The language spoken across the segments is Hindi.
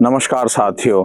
नमस्कार साथियों।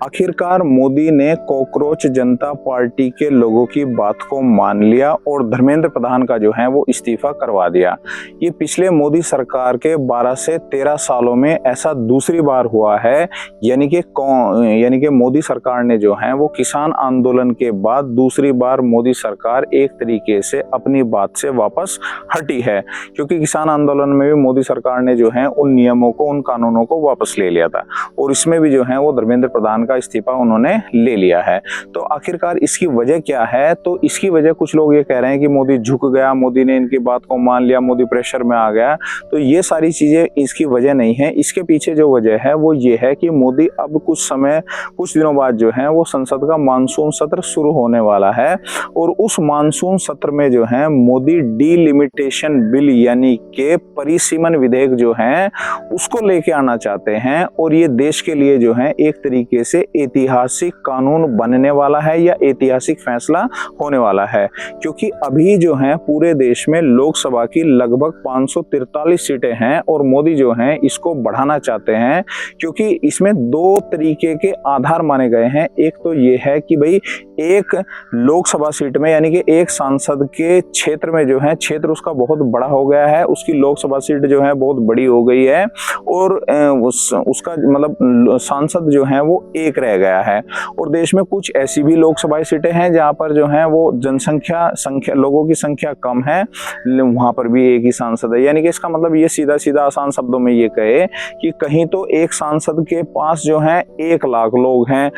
आखिरकार मोदी ने कॉकरोच जनता पार्टी के लोगों की बात को मान लिया और धर्मेंद्र प्रधान का जो है वो इस्तीफा करवा दिया। ये पिछले मोदी सरकार के 12 से 13 सालों में ऐसा दूसरी बार हुआ है। यानी कि मोदी सरकार ने जो है वो किसान आंदोलन के बाद दूसरी बार मोदी सरकार एक तरीके से अपनी बात से वापस हटी है, क्योंकि किसान आंदोलन में भी मोदी सरकार ने जो है उन नियमों को, उन कानूनों को वापस ले लिया था और इसमें भी जो है वो धर्मेंद्र प्रधान का इस्तीफा उन्होंने ले लिया है। तो आखिरकार इसकी वजह क्या है? तो इसकी वजह कुछ लोग ये कह रहे हैं कि मोदी झुक गया, मोदी ने इनकी बात को मान लिया, मोदी प्रेशर में आ गया। तो ये सारी चीजें इसकी वजह नहीं है। इसके पीछे जो वजह है वो ये है कि मोदी अब कुछ दिनों बाद जो है वो संसद का मानसून सत्र शुरू होने वाला है और उस मानसून सत्र में जो है मोदी डीलिमिटेशन बिल यानी के परिसीमन विधेयक जो है उसको लेके आना चाहते हैं और ये देश के लिए जो है एक तरीके से ऐतिहासिक कानून बनने वाला है या ऐतिहासिक फैसला होने वाला है, क्योंकि अभी जो है पूरे देश में लोकसभा की लगभग 543 सीटें हैं और मोदी जो हैं इसको बढ़ाना चाहते हैं, क्योंकि इसमें दो तरीके के आधार माने गए हैं। एक तो ये है कि भाई एक लोकसभा सीट में यानी कि एक सांसद के क्षेत्र में जो है क्षेत्र उसका बहुत बड़ा हो गया है, उसकी लोकसभा सीट जो है बहुत बड़ी हो गई है और उसका मतलब सांसद जो है वो एक रह गया है। और देश में कुछ ऐसी भी लोकसभा सीटें हैं जहां पर जो है वो संख्या लोगों की संख्या कम है, वहां पर भी एक ही सांसद है। यानी कि इसका मतलब ये सीधा सीधा आसान शब्दों में ये कहे कि कहीं तो एक सांसद के पास जो है 1 लाख लोग हैं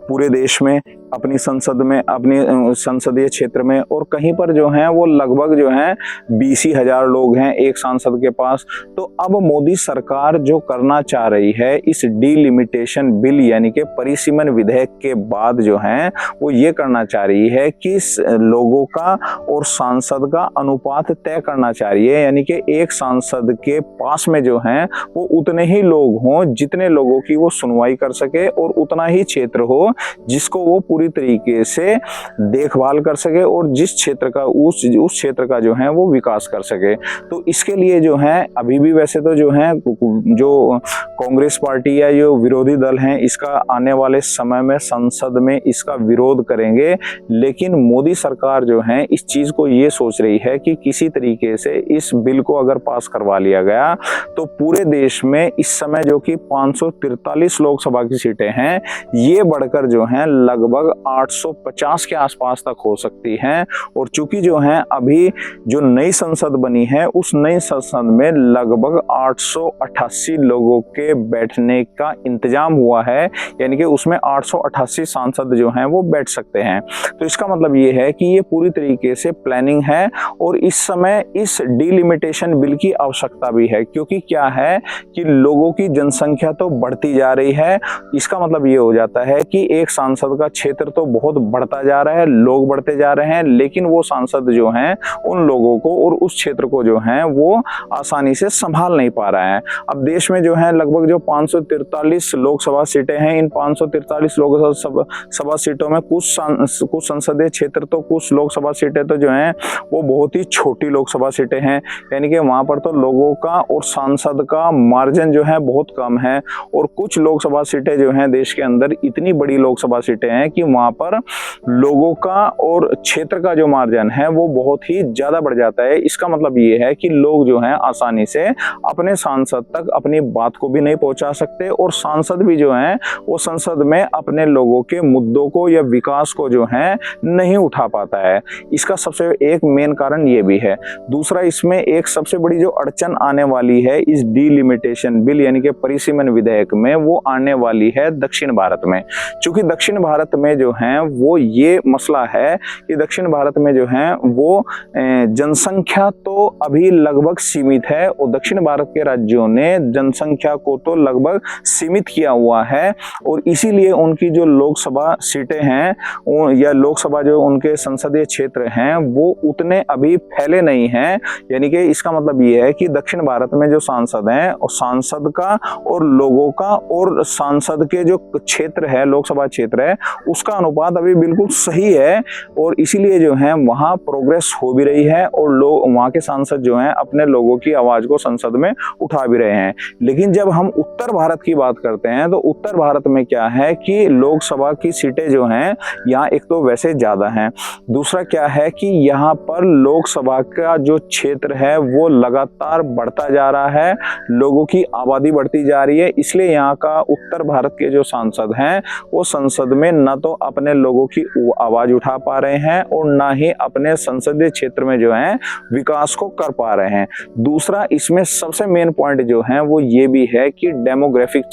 पूरे देश में अपनी संसद में, अपनी संसदीय क्षेत्र में, और कहीं पर जो है वो लगभग जो है 20,000 लोग हैं एक सांसद के पास। तो अब मोदी सरकार जो करना चाह रही है इस डीलिमिटेशन बिल यानी कि परिसीमन विधेयक के बाद जो है वो ये करना चाह रही है कि लोगों का और सांसद का अनुपात तय करना चाह रही है। यानी कि एक सांसद के पास में जो है वो उतने ही लोग हों जितने लोगों की वो सुनवाई कर सके और उतना ही क्षेत्र हो जिसको वो पूरी तरीके से देखभाल कर सके और जिस क्षेत्र का उस क्षेत्र का जो है वो विकास कर सके। तो इसके लिए जो है अभी भी वैसे तो जो है जो कांग्रेस पार्टी या जो विरोधी दल हैं इसका आने वाले समय में संसद में इसका विरोध करेंगे, लेकिन मोदी सरकार जो है इस चीज को ये सोच रही है कि किसी तरीके से इस बिल को अगर पास करवा लिया गया तो पूरे देश में इस समय जो कि 543 लोकसभा की सीटें हैं ये बढ़कर जो है लगभग 850 के आसपास तक हो सकती हैं। और चूंकि जो है अभी जो नई संसद बनी है उस नई संसद में लगभग 888 लोगों के बैठने का इंतजाम हुआ है, यानी कि उसमें 888 सांसद जो हैं वो बैठ सकते हैं। तो इसका मतलब ये है कि ये पूरी तरीके से प्लानिंग है और इस समय इस डीलिमिटेशन बिल की आवश्यकता भी है, क्योंकि क्या है कि लोगों की जनसंख्या तो बढ़ती जा रही है। इसका मतलब ये हो जाता है कि एक सांसद का क्षेत्र तो बहुत बढ़ता जा रहा है, लोग बढ़ते जा रहे हैं, लेकिन वो सांसद जो हैं उन लोगों को और उस क्षेत्र को जो है वो आसानी से संभाल नहीं पा रहा है। अब देश में जो है लगभग जो 543 लोकसभा सीटें हैं, इन 543 लोकसभा सीटों में कुछ संसदीय क्षेत्र तो कुछ लोकसभा सीटें तो जो हैं वो बहुत ही छोटी लोकसभा सीटें हैं, यानी कि वहां पर तो लोगों का और सांसद का मार्जिन जो है बहुत कम है। और कुछ लोकसभा सीटें जो हैं देश के अंदर इतनी बड़ी लोकसभा सीटें हैं कि वहां पर लोगों का और क्षेत्र का जो मार्जिन है वो बहुत ही ज्यादा बढ़ जाता है। इसका मतलब ये है कि लोग जो हैं आसानी से अपने सांसद तक अपनी बात को भी नहीं पहुंचा सकते और सांसद भी जो हैं वो संसद में अपने लोगों के मुद्दों को या विकास को जो है नहीं उठा पाता है। इसका सबसे एक मेन कारण ये भी है। दूसरा, इसमें एक सबसे बड़ी जो अड़चन आने वाली है इस डीलिमिटेशन बिल यानी कि परिसीमन विधेयक में, वो आने वाली है दक्षिण भारत में। क्योंकि दक्षिण भारत में जो है वो ये मसला है कि दक्षिण भारत में जो है वो जनसंख्या तो अभी लगभग सीमित है और दक्षिण भारत के राज्यों ने जनसंख्या को तो लगभग सीमित किया हुआ है और इसीलिए उनकी जो लोकसभा सीटें हैं या लोकसभा जो उनके संसदीय क्षेत्र हैं वो उतने अभी फैले नहीं हैं। यानी कि इसका मतलब ये है कि दक्षिण भारत में जो सांसद हैं और सांसद का और लोगों का और सांसद के जो क्षेत्र है, लोकसभा विधानसभा क्षेत्र है उसका अनुपात अभी बिल्कुल सही है और इसीलिए जो है वहाँ प्रोग्रेस हो भी रही है और लोग वहाँ के सांसद जो हैं अपने लोगों की आवाज को संसद में उठा भी रहे हैं। लेकिन जब हम उत्तर भारत की बात करते हैं तो उत्तर भारत में क्या है कि लोकसभा की सीटें जो हैं यहाँ एक तो वैसे ज्यादा हैं, दूसरा क्या है कि यहाँ पर लोकसभा का जो क्षेत्र है वो लगातार बढ़ता जा रहा है, लोगों की आबादी बढ़ती जा रही है, इसलिए यहाँ का उत्तर भारत के जो सांसद हैं वो संसद में न तो अपने लोगों की आवाज उठा पा रहे हैं और ना ही अपने संसदीय क्षेत्र में जो है विकास को कर पा रहे हैं। दूसरा इसमें सबसे मेन पॉइंट जो है वो ये भी है कि डेमोग्राफिक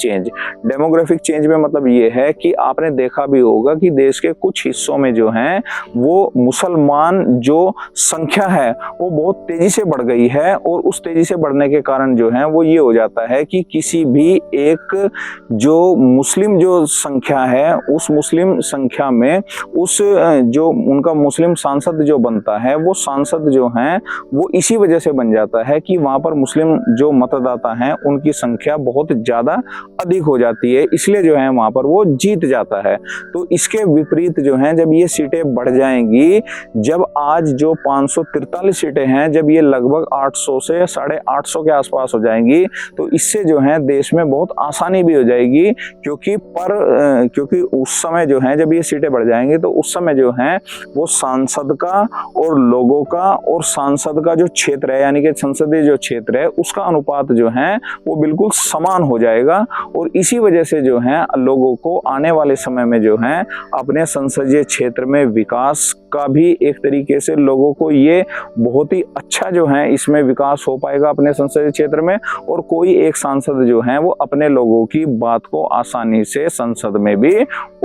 चेंज में मतलब ये है कि आपने देखा भी होगा कि देश के कुछ हिस्सों में जो है वो मुसलमान जो संख्या है वो बहुत तेजी से बढ़ गई है और उस तेजी से बढ़ने के कारण जो है वो ये हो जाता है कि किसी भी एक जो मुस्लिम जो संख्या है उस मुस्लिम संख्या में उस जो उनका मुस्लिम सांसद जो बनता है वो सांसद जो हैं वो इसी वजह से बन जाता है कि वहां पर मुस्लिम जो मतदाता हैं उनकी संख्या बहुत ज्यादा अधिक हो जाती है, इसलिए जो है वहां पर वो जीत जाता है। तो इसके विपरीत जो है जब ये सीटें बढ़ जाएंगी, जब आज जो 543 सीटें हैं जब ये लगभग 800 से 850 के आसपास हो जाएंगी तो इससे जो है देश में बहुत आसानी भी हो जाएगी क्योंकि उस समय जो है जब ये सीटें बढ़ जाएंगी तो उस समय जो है वो सांसद का और लोगों का और सांसद का जो क्षेत्र है यानी कि संसदीय जो क्षेत्र है उसका अनुपात जो है वो बिल्कुल समान हो जाएगा और इसी वजह से जो है लोगों को आने वाले समय में जो है अपने संसदीय क्षेत्र में विकास का भी एक तरीके से लोगों को ये बहुत ही अच्छा जो है इसमें विकास हो पाएगा अपने संसदीय क्षेत्र में और कोई एक सांसद जो है वो अपने लोगों की बात को आसानी से संसद में भी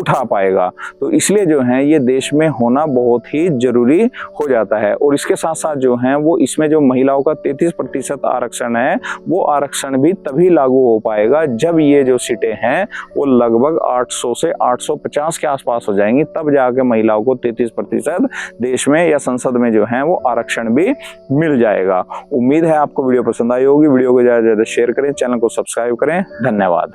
उठा पाएगा। तो इसलिए जो है ये देश में होना बहुत ही जरूरी हो जाता है और इसके साथ साथ जो है वो इसमें जो महिलाओं का 33% आरक्षण है वो आरक्षण भी तभी लागू हो पाएगा जब ये जो सीटें हैं वो लगभग 800 से 850 के आसपास हो जाएंगी, तब जाके महिलाओं को 33% देश में या संसद में जो है वो आरक्षण भी मिल जाएगा। उम्मीद है आपको वीडियो पसंद आई होगी। वीडियो को ज्यादा से ज्यादा शेयर करें, चैनल को सब्सक्राइब करें। धन्यवाद।